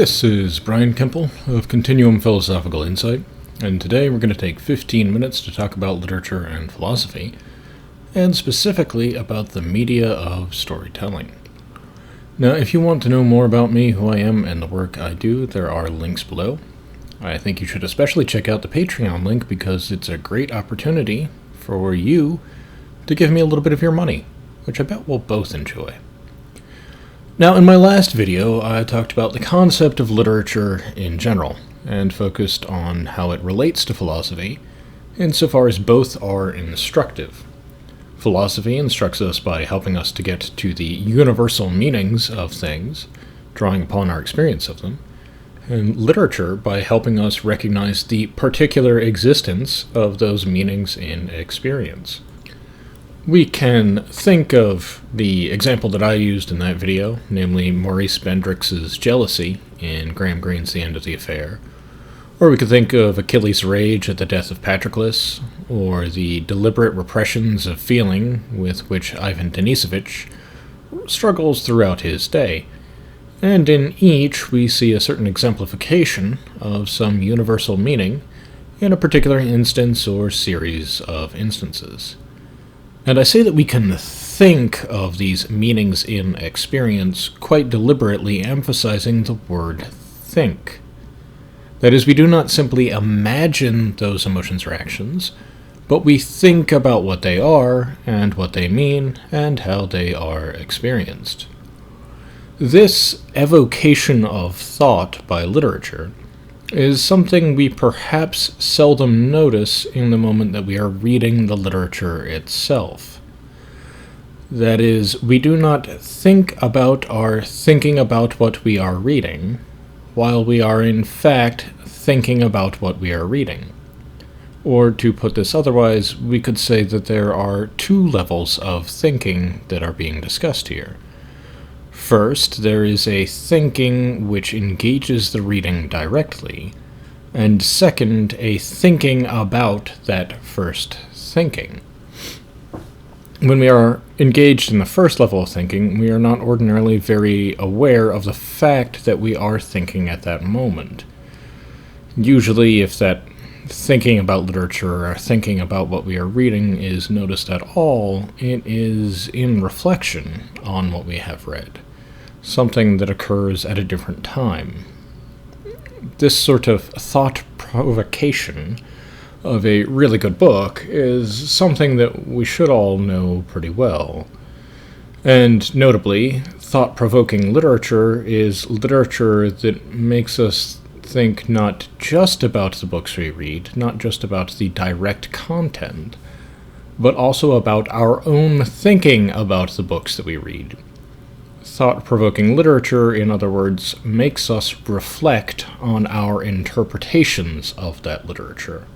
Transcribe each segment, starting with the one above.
This is Brian Kemple of Continuum Philosophical Insight, and today we're going to take 15 minutes to talk about literature and philosophy, and specifically about the media of storytelling. Now, if you want to know more about me, who I am, and the work I do, there are links below. I think you should especially check out the Patreon link because it's a great opportunity for you to give me a little bit of your money, which I bet we'll both enjoy. Now, in my last video, I talked about the concept of literature in general, and focused on how it relates to philosophy, insofar as both are instructive. Philosophy instructs us by helping us to get to the universal meanings of things, drawing upon our experience of them, and literature by helping us recognize the particular existence of those meanings in experience. We can think of the example that I used in that video, namely Maurice Bendrix's jealousy in Graham Greene's The End of the Affair, or we could think of Achilles' rage at the death of Patroclus, or the deliberate repressions of feeling with which Ivan Denisovich struggles throughout his day. And in each we see a certain exemplification of some universal meaning in a particular instance or series of instances. And I say that we can think of these meanings in experience, quite deliberately emphasizing the word think. That is, we do not simply imagine those emotions or actions, but we think about what they are, and what they mean, and how they are experienced. This evocation of thought by literature is something we perhaps seldom notice in the moment that we are reading the literature itself. That is, we do not think about our thinking about what we are reading, while we are in fact thinking about what we are reading. Or to put this otherwise, we could say that there are two levels of thinking that are being discussed here. First, there is a thinking which engages the reading directly, and second, a thinking about that first thinking. When we are engaged in the first level of thinking, we are not ordinarily very aware of the fact that we are thinking at that moment. Usually, if that thinking about literature or thinking about what we are reading is noticed at all, it is in reflection on what we have read. Something that occurs at a different time. This sort of thought provocation of a really good book is something that we should all know pretty well. And notably, thought-provoking literature is literature that makes us think not just about the books we read, not just about the direct content, but also about our own thinking about the books that we read. Thought-provoking literature, in other words, makes us reflect on our interpretations of that literature.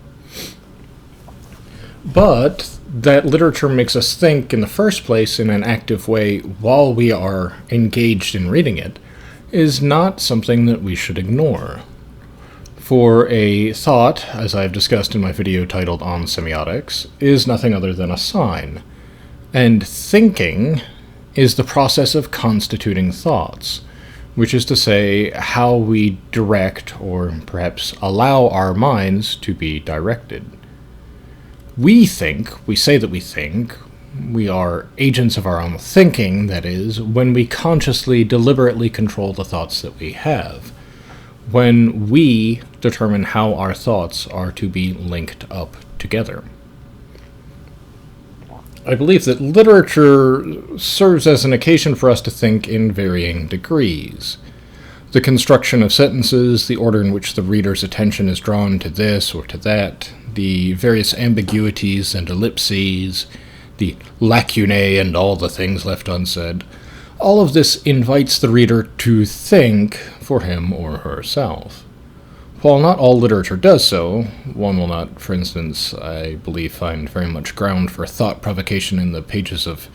But that literature makes us think in the first place in an active way while we are engaged in reading it is not something that we should ignore. For a thought, as I've discussed in my video titled On Semiotics, is nothing other than a sign, and thinking is the process of constituting thoughts, which is to say, how we direct, or perhaps allow our minds to be directed. We think, we say that we think, we are agents of our own thinking, that is, when we consciously, deliberately control the thoughts that we have, when we determine how our thoughts are to be linked up together. I believe that literature serves as an occasion for us to think in varying degrees. The construction of sentences, the order in which the reader's attention is drawn to this or to that, the various ambiguities and ellipses, the lacunae and all the things left unsaid, all of this invites the reader to think for him or herself. While not all literature does so, one will not, for instance, I believe, find very much ground for thought provocation in the pages of,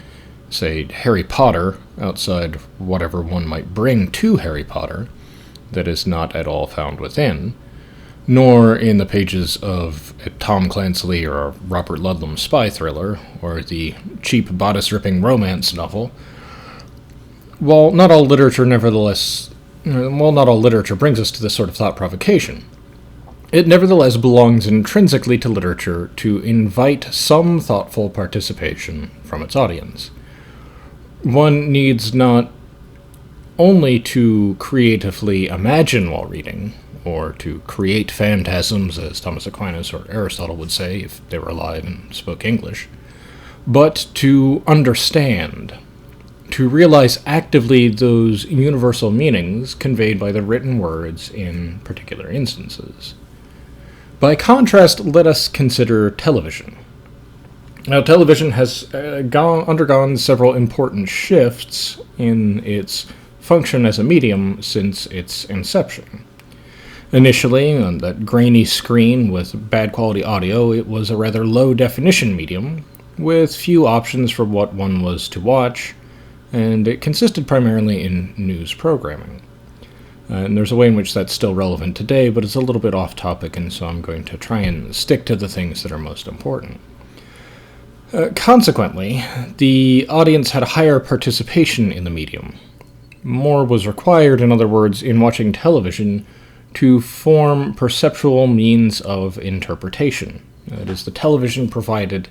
say, Harry Potter, outside whatever one might bring to Harry Potter, that is not at all found within, nor in the pages of a Tom Clancy or a Robert Ludlum spy thriller, or the cheap bodice-ripping romance novel. While not all literature nevertheless while not all literature brings us to this sort of thought provocation, it nevertheless belongs intrinsically to literature to invite some thoughtful participation from its audience. One needs not only to creatively imagine while reading, or to create phantasms, as Thomas Aquinas or Aristotle would say if they were alive and spoke English, but to understand, to realize actively those universal meanings conveyed by the written words in particular instances. By contrast, let us consider television. Now, television has undergone several important shifts in its function as a medium since its inception. Initially, on that grainy screen with bad quality audio, it was a rather low-definition medium, with few options for what one was to watch, and it consisted primarily in news programming. And there's a way in which that's still relevant today, but it's a little bit off topic, and so I'm going to try and stick to the things that are most important. Consequently, the audience had a higher participation in the medium. More was required, in other words, in watching television to form perceptual means of interpretation. That is, the television provided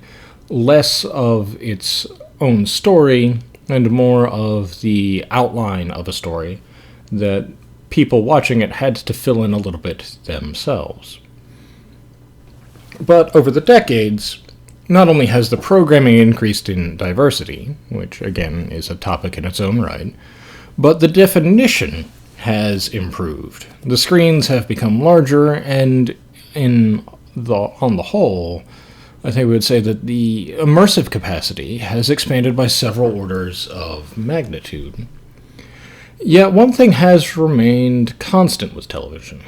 less of its own story and more of the outline of a story that people watching it had to fill in a little bit themselves. But over the decades, not only has the programming increased in diversity, which again is a topic in its own right, but the definition has improved. The screens have become larger, and on the whole, I think we would say that the immersive capacity has expanded by several orders of magnitude. Yet one thing has remained constant with television,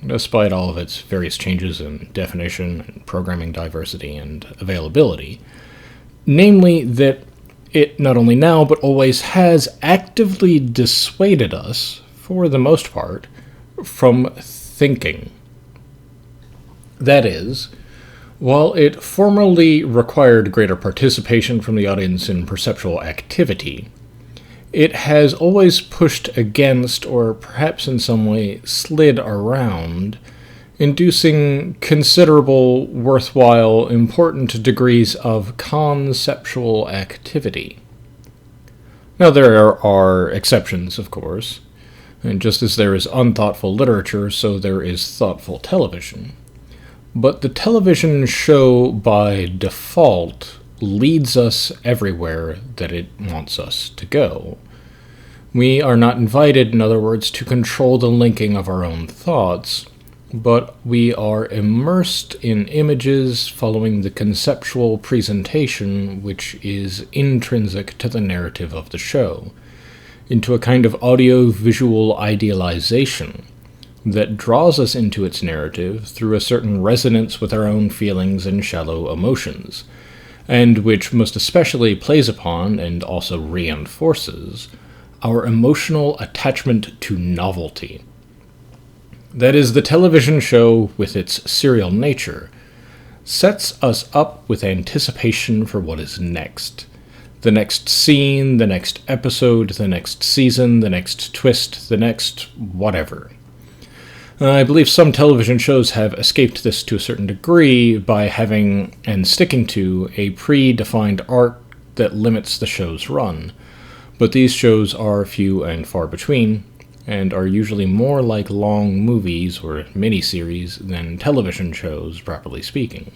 despite all of its various changes in definition, and programming diversity, and availability, namely that it not only now but always has actively dissuaded us, for the most part, from thinking. That is, while it formerly required greater participation from the audience in perceptual activity, it has always pushed against, or perhaps in some way slid around, inducing considerable, worthwhile, important degrees of conceptual activity. Now, there are exceptions, of course, and just as there is unthoughtful literature, so there is thoughtful television. But the television show, by default, leads us everywhere that it wants us to go. We are not invited, in other words, to control the linking of our own thoughts, but we are immersed in images following the conceptual presentation which is intrinsic to the narrative of the show, into a kind of audio-visual idealization that draws us into its narrative through a certain resonance with our own feelings and shallow emotions, and which most especially plays upon, and also reinforces, our emotional attachment to novelty. That is, the television show, with its serial nature, sets us up with anticipation for what is next. The next scene, the next episode, the next season, the next twist, the next whatever. I believe some television shows have escaped this to a certain degree by having and sticking to a predefined arc that limits the show's run, but these shows are few and far between, and are usually more like long movies or miniseries than television shows, properly speaking.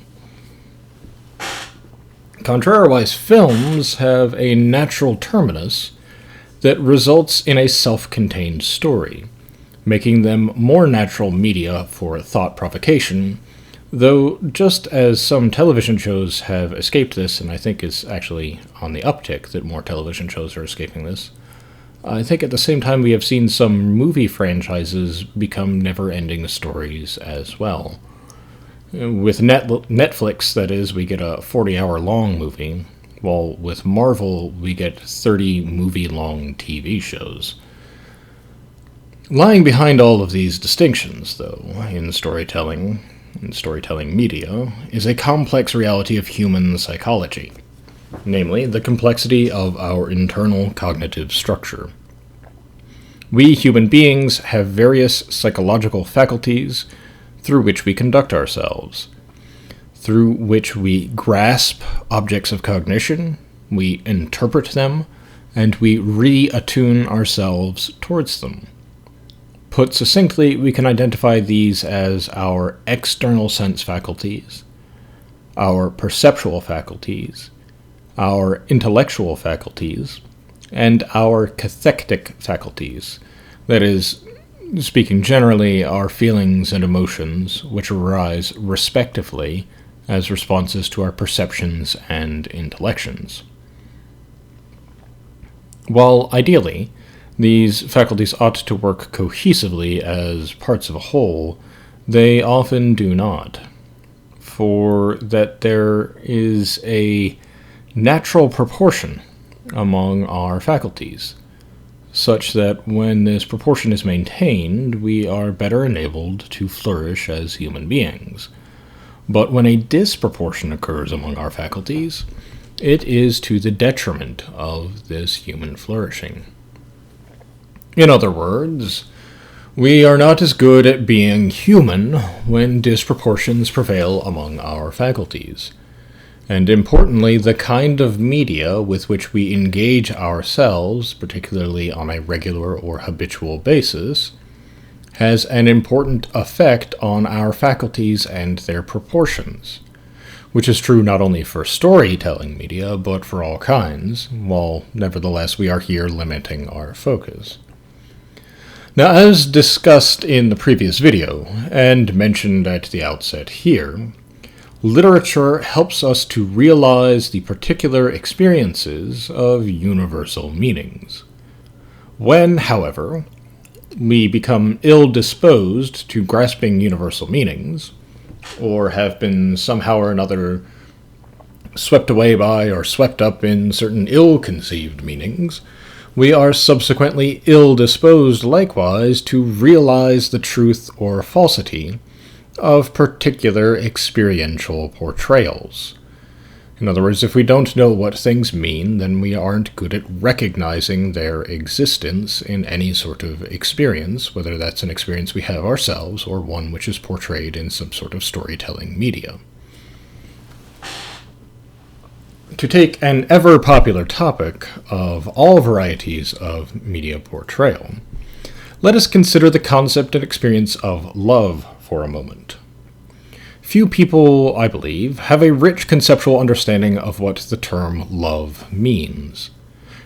Contrariwise, films have a natural terminus that results in a self-contained story, making them more natural media for thought provocation, though just as some television shows have escaped this, and I think is actually on the uptick that more television shows are escaping this, I think at the same time we have seen some movie franchises become never-ending stories as well. With Netflix, that is, we get a 40-hour-long movie, while with Marvel we get 30 movie-long TV shows. Lying behind all of these distinctions, though, in storytelling media, is a complex reality of human psychology, namely the complexity of our internal cognitive structure. We human beings have various psychological faculties through which we conduct ourselves, through which we grasp objects of cognition, we interpret them, and we reattune ourselves towards them. Put succinctly, we can identify these as our external sense faculties, our perceptual faculties, our intellectual faculties, and our cathectic faculties, that is, speaking generally, our feelings and emotions, which arise respectively as responses to our perceptions and intellections. While ideally, these faculties ought to work cohesively as parts of a whole, they often do not, for that there is a natural proportion among our faculties, such that when this proportion is maintained, we are better enabled to flourish as human beings. But when a disproportion occurs among our faculties, it is to the detriment of this human flourishing. In other words, we are not as good at being human when disproportions prevail among our faculties. And importantly, the kind of media with which we engage ourselves, particularly on a regular or habitual basis, has an important effect on our faculties and their proportions, which is true not only for storytelling media, but for all kinds, while nevertheless we are here limiting our focus. Now, as discussed in the previous video, and mentioned at the outset here, literature helps us to realize the particular experiences of universal meanings. When, however, we become ill-disposed to grasping universal meanings, or have been somehow or another swept away by or swept up in certain ill-conceived meanings, we are subsequently ill-disposed likewise to realize the truth or falsity of particular experiential portrayals. In other words, if we don't know what things mean, then we aren't good at recognizing their existence in any sort of experience, whether that's an experience we have ourselves or one which is portrayed in some sort of storytelling media. To take an ever-popular topic of all varieties of media portrayal, let us consider the concept and experience of love for a moment. Few people, I believe, have a rich conceptual understanding of what the term love means.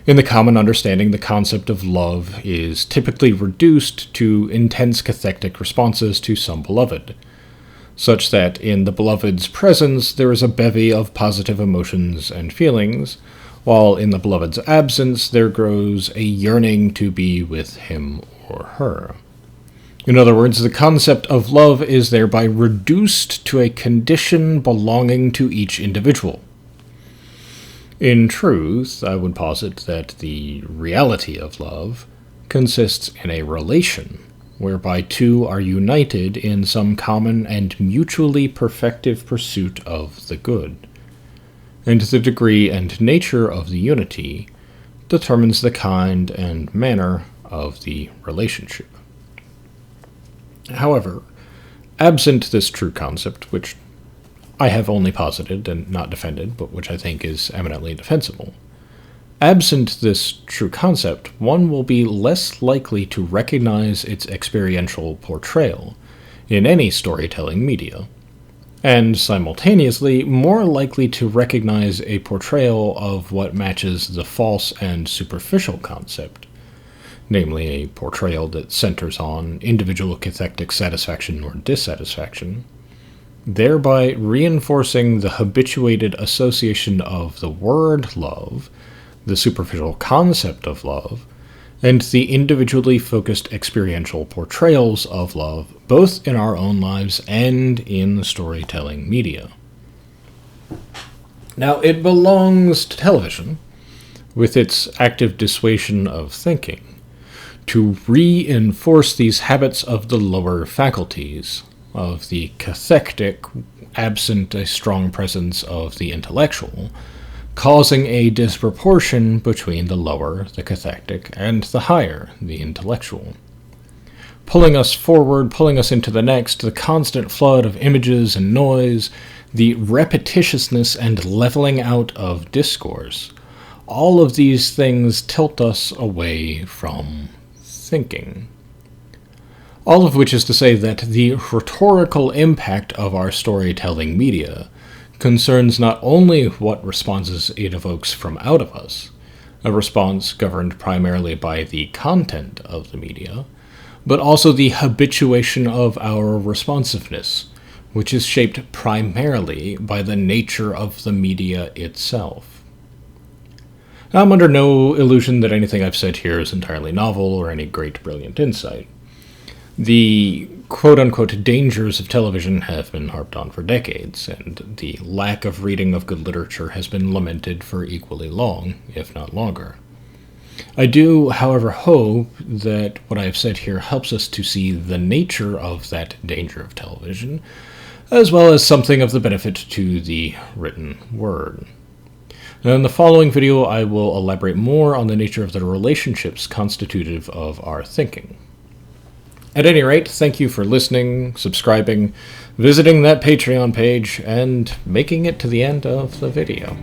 In the common understanding, the concept of love is typically reduced to intense cathectic responses to some beloved, such that in the beloved's presence there is a bevy of positive emotions and feelings, while in the beloved's absence there grows a yearning to be with him or her. In other words, the concept of love is thereby reduced to a condition belonging to each individual. In truth, I would posit that the reality of love consists in a relation, whereby two are united in some common and mutually perfective pursuit of the good, and the degree and nature of the unity determines the kind and manner of the relationship. However, absent this true concept, which I have only posited and not defended, but which I think is eminently defensible, absent this true concept, one will be less likely to recognize its experiential portrayal in any storytelling media, and simultaneously more likely to recognize a portrayal of what matches the false and superficial concept, namely a portrayal that centers on individual cathectic satisfaction or dissatisfaction, thereby reinforcing the habituated association of the word love, the superficial concept of love, and the individually focused experiential portrayals of love, both in our own lives and in the storytelling media. Now, it belongs to television, with its active dissuasion of thinking, to reinforce these habits of the lower faculties, of the cathectic, absent a strong presence of the intellectual, causing a disproportion between the lower, the cathectic, and the higher, the intellectual. Pulling us forward, pulling us into the next, the constant flood of images and noise, the repetitiousness and leveling out of discourse, all of these things tilt us away from thinking. All of which is to say that the rhetorical impact of our storytelling media concerns not only what responses it evokes from out of us, a response governed primarily by the content of the media, but also the habituation of our responsiveness, which is shaped primarily by the nature of the media itself. Now, I'm under no illusion that anything I've said here is entirely novel or any great brilliant insight. The quote-unquote dangers of television have been harped on for decades, and the lack of reading of good literature has been lamented for equally long, if not longer. I do, however, hope that what I have said here helps us to see the nature of that danger of television, as well as something of the benefit to the written word. Now, in the following video, I will elaborate more on the nature of the relationships constitutive of our thinking. At any rate, thank you for listening, subscribing, visiting that Patreon page, and making it to the end of the video.